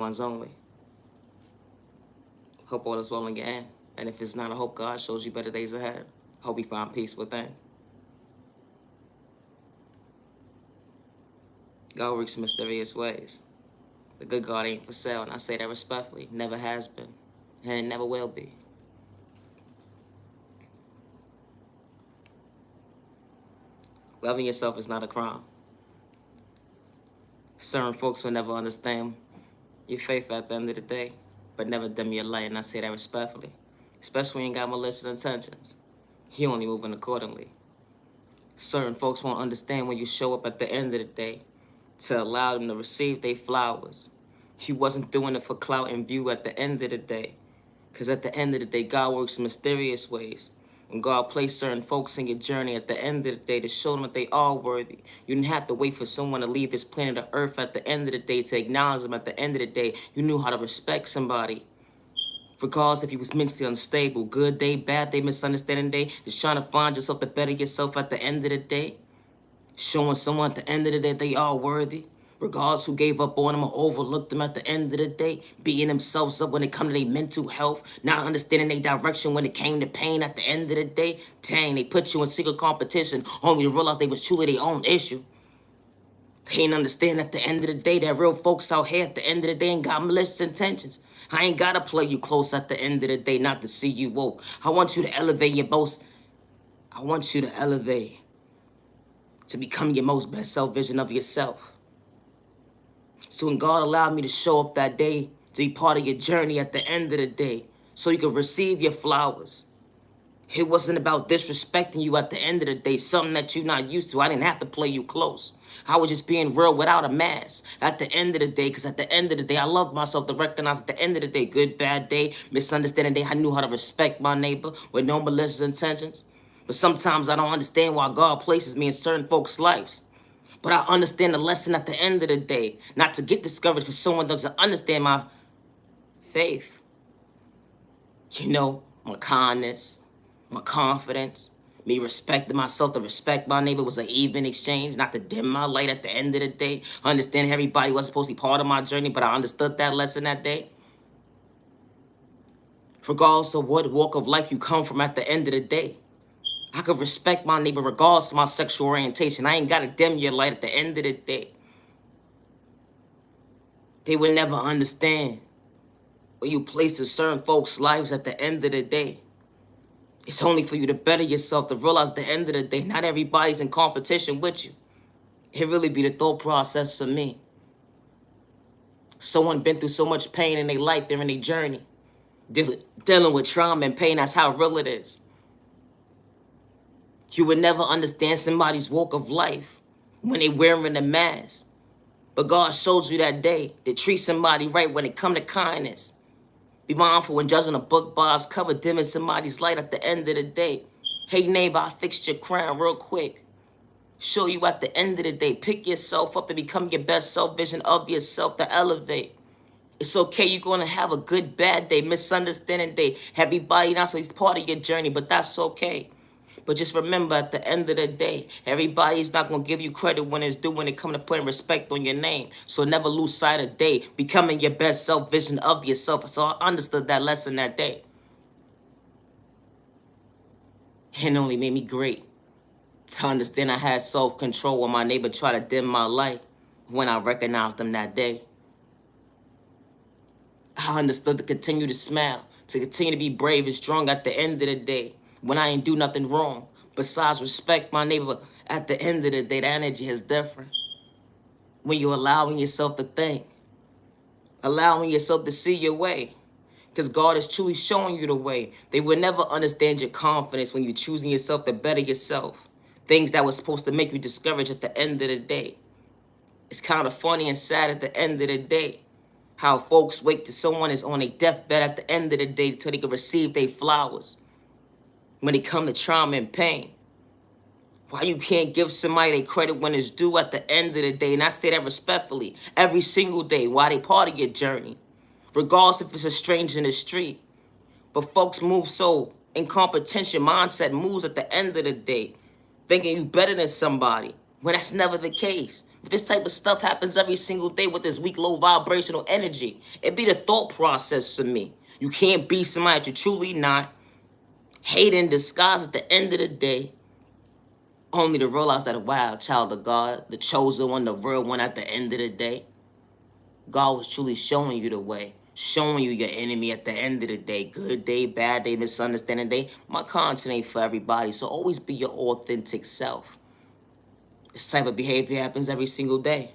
ones only. Hope all is well in your end. And if it's not, I hope God shows you better days ahead. Hope you find peace within. God works in mysterious ways. The good God ain't for sale, and I say that respectfully. Never has been, and never will be. Loving yourself is not a crime. Certain folks will never understand your faith at the end of the day, but never dim your light, and I say that respectfully. Especially when you ain't got malicious intentions. You only moving accordingly. Certain folks won't understand when you show up at the end of the day to allow them to receive their flowers. You wasn't doing it for clout and view at the end of the day. Because at the end of the day, God works in mysterious ways. When God placed certain folks in your journey at the end of the day to show them that they are worthy, you didn't have to wait for someone to leave this planet of Earth at the end of the day to acknowledge them at the end of the day. You knew how to respect somebody. Regardless if you was mentally unstable, good day, bad day, misunderstanding day, just trying to find yourself to better yourself at the end of the day. Showing someone at the end of the day they are worthy. Regardless who gave up on them or overlooked them at the end of the day. Beating themselves up when it come to their mental health. Not understanding their direction when it came to pain at the end of the day. Dang, they put you in secret competition only to realize they was truly their own issue. They ain't understand at the end of the day that real folks out here at the end of the day ain't got malicious intentions. I ain't gotta play you close at the end of the day not to see you woke. I want you to elevate your most. I want you to elevate to become your most best self vision of yourself. So when God allowed me to show up that day to be part of your journey at the end of the day so you could receive your flowers, it wasn't about disrespecting you at the end of the day, something that you're not used to. I didn't have to play you close. I was just being real without a mask at the end of the day, because at the end of the day, I loved myself to recognize at the end of the day, good, bad day, misunderstanding day, I knew how to respect my neighbor with no malicious intentions. But sometimes I don't understand why God places me in certain folks' lives. But I understand the lesson at the end of the day, not to get discouraged because someone doesn't understand my faith. You know, my kindness, my confidence, me respecting myself to respect my neighbor was an even exchange, not to dim my light at the end of the day. Understand everybody wasn't supposed to be part of my journey, but I understood that lesson that day. Regardless of what walk of life you come from at the end of the day, I could respect my neighbor regardless of my sexual orientation. I ain't got to dim your light at the end of the day. They would never understand when you place in certain folks' lives at the end of the day. It's only for you to better yourself, to realize at the end of the day, not everybody's in competition with you. It really be the thought process for me. Someone been through so much pain in their life, they're in their journey. Dealing with trauma and pain, that's how real it is. You would never understand somebody's walk of life when they wearing a mask. But God shows you that day to treat somebody right when it come to kindness. Be mindful when judging a book by its cover, dimming somebody's light at the end of the day. Hey neighbor, I fixed your crown real quick. Show you at the end of the day. Pick yourself up to become your best self vision of yourself, to elevate. It's okay, you're going to have a good, bad day, misunderstanding day. Everybody not so it's part of your journey, but that's okay. But just remember, at the end of the day, everybody's not going to give you credit when it's due when it comes to putting respect on your name. So never lose sight of day, becoming your best self vision of yourself. So I understood that lesson that day. And it only made me great to understand I had self-control when my neighbor tried to dim my light when I recognized them that day. I understood to continue to smile, to continue to be brave and strong at the end of the day when I ain't do nothing wrong. Besides respect my neighbor, at the end of the day, the energy is different. When you're allowing yourself to think, allowing yourself to see your way. Because God is truly showing you the way. They will never understand your confidence when you're choosing yourself to better yourself. Things that were supposed to make you discouraged at the end of the day. It's kind of funny and sad at the end of the day how folks wait till someone is on a deathbed at the end of the day till they can receive their flowers. When it come to trauma and pain. Why you can't give somebody their credit when it's due at the end of the day? And I say that respectfully. Every single day while they part of your journey. Regardless if it's a stranger in the street. But folks move so in competition. Mindset moves at the end of the day. Thinking you better than somebody. When that's never the case. But this type of stuff happens every single day with this weak, low vibrational energy. It be the thought process to me. You can't be somebody that you're truly not. Hate in disguise at the end of the day. Only to realize that a wild child of God, the chosen one, the real one at the end of the day. God was truly showing you the way. Showing you your enemy at the end of the day. Good day, bad day, misunderstanding day. My content ain't for everybody, so always be your authentic self. This type of behavior happens every single day.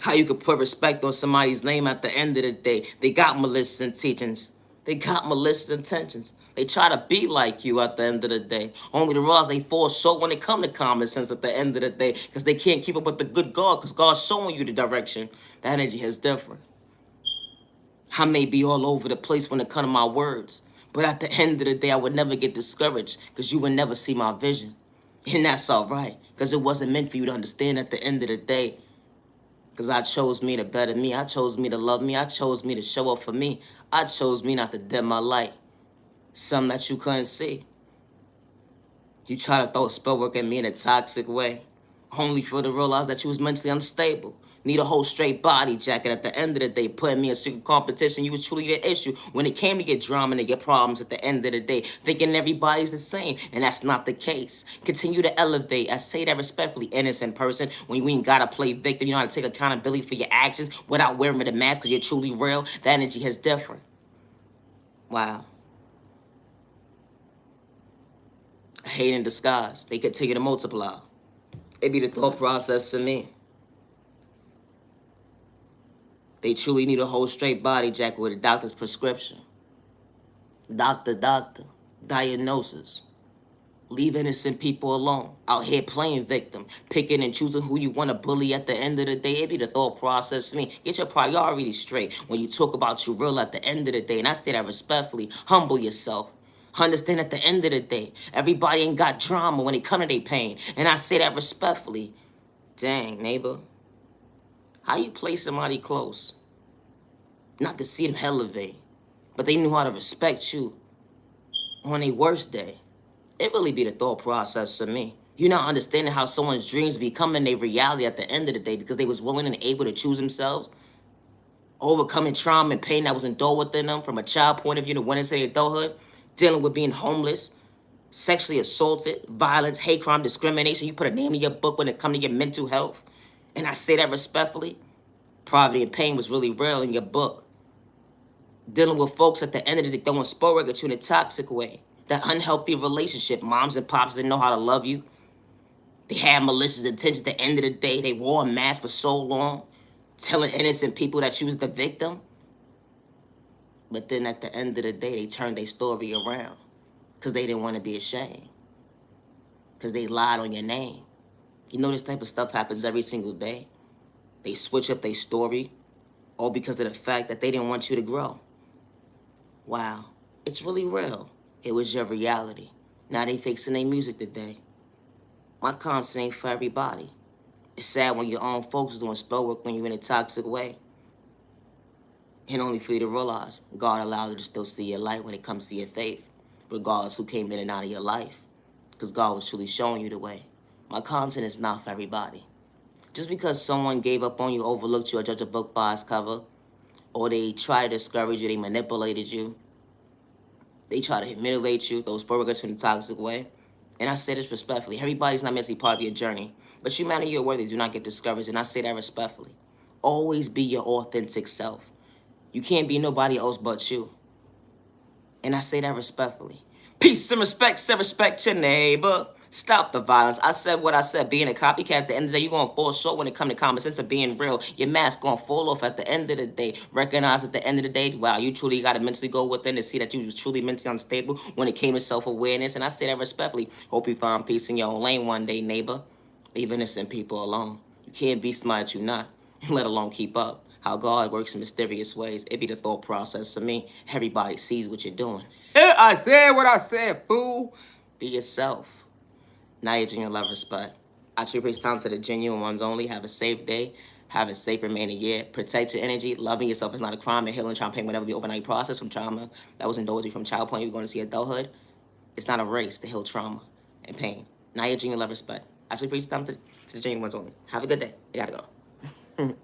How you could put respect on somebody's name at the end of the day. They got malicious intentions. They got malicious intentions. They try to be like you at the end of the day. Only to realize they fall short when it come to common sense at the end of the day. Because they can't keep up with the good God. Because God's showing you the direction. The energy is different. I may be all over the place when it comes to my words. But at the end of the day, I would never get discouraged. Because you would never see my vision. And that's all right. Because it wasn't meant for you to understand at the end of the day. Because I chose me to better me. I chose me to love me. I chose me to show up for me. I chose me not to dim my light. Something that you couldn't see. You try to throw a spell work at me in a toxic way. Only for to realize that you was mentally unstable. Need a whole straight body jacket at the end of the day. Putting me in secret competition, you was truly the issue. When it came to get drama and get problems at the end of the day. Thinking everybody's the same, and that's not the case. Continue to elevate. I say that respectfully, innocent person. When you ain't gotta play victim, you know how to take accountability for your actions without wearing the mask because you're truly real. The energy is different. Wow. Hate in disguise. They continue to multiply. It be the thought process to me. They truly need a whole straight body jacket with a doctor's prescription. Doctor, diagnosis. Leave innocent people alone. Out here playing victim. Picking and choosing who you want to bully at the end of the day. It be the thought process to me. Get your priorities straight when you talk about you real at the end of the day. And I say that respectfully. Humble yourself. Understand at the end of the day, everybody ain't got drama when it come to their pain. And I say that respectfully. Dang, neighbor. How you play somebody close? Not to see them elevate, but they knew how to respect you on their worst day. It really be the thought process to me. You're not understanding how someone's dreams becoming their reality at the end of the day because they was willing and able to choose themselves, overcoming trauma and pain that was endured within them from a child point of view to went into their adulthood, dealing with being homeless, sexually assaulted, violence, hate crime, discrimination. You put a name in your book when it comes to your mental health. And I say that respectfully. Poverty and pain was really real in your book. Dealing with folks at the end of the day throwing sport work at you in a toxic way. That unhealthy relationship. Moms and pops didn't know how to love you. They had malicious intentions at the end of the day. They wore a mask for so long, telling innocent people that you was the victim. But then at the end of the day, they turned their story around because they didn't want to be ashamed. Because they lied on your name. You know this type of stuff happens every single day. They switch up their story, all because of the fact that they didn't want you to grow. Wow, it's really real. It was your reality. Now they fixing their music today. My content ain't for everybody. It's sad when your own folks is doing spell work when you're in a toxic way. And only for you to realize God allowed you to still see your light when it comes to your faith, regardless who came in and out of your life. Because God was truly showing you the way. My content is not for everybody. Just because someone gave up on you, overlooked you, or judged a book by its cover, or they try to discourage you, they manipulated you, they try to humiliate you, those programs in a toxic way. And I say this respectfully. Everybody's not meant to be part of your journey. But humanity, you're worthy. Do not get discouraged. And I say that respectfully. Always be your authentic self. You can't be nobody else but you. And I say that respectfully. Peace and respect. Say respect your neighbor. Stop the violence. I said what I said. Being a copycat, at the end of the day, you're going to fall short when it comes to common sense of being real. Your mask going to fall off at the end of the day. Recognize at the end of the day, wow, you truly got to mentally go within to see that you was truly mentally unstable when it came to self-awareness. And I say that respectfully. Hope you find peace in your own lane one day, neighbor. Leave innocent people alone. You can't be smart, you not, let alone keep up. How God works in mysterious ways. It be the thought process to me. Everybody sees what you're doing. I said what I said, fool. Be yourself. Niyah Genuine Love Respect. I treat praise time to the genuine ones only. Have a safe day. Have a safe remaining year. Protect your energy. Loving yourself is not a crime. And healing trauma pain will never be an overnight process from trauma that was endured from child point. You're going to see adulthood. It's not a race to heal trauma and pain. Niyah Genuine Love Respect. I should preach time to the genuine ones only. Have a good day. I gotta go.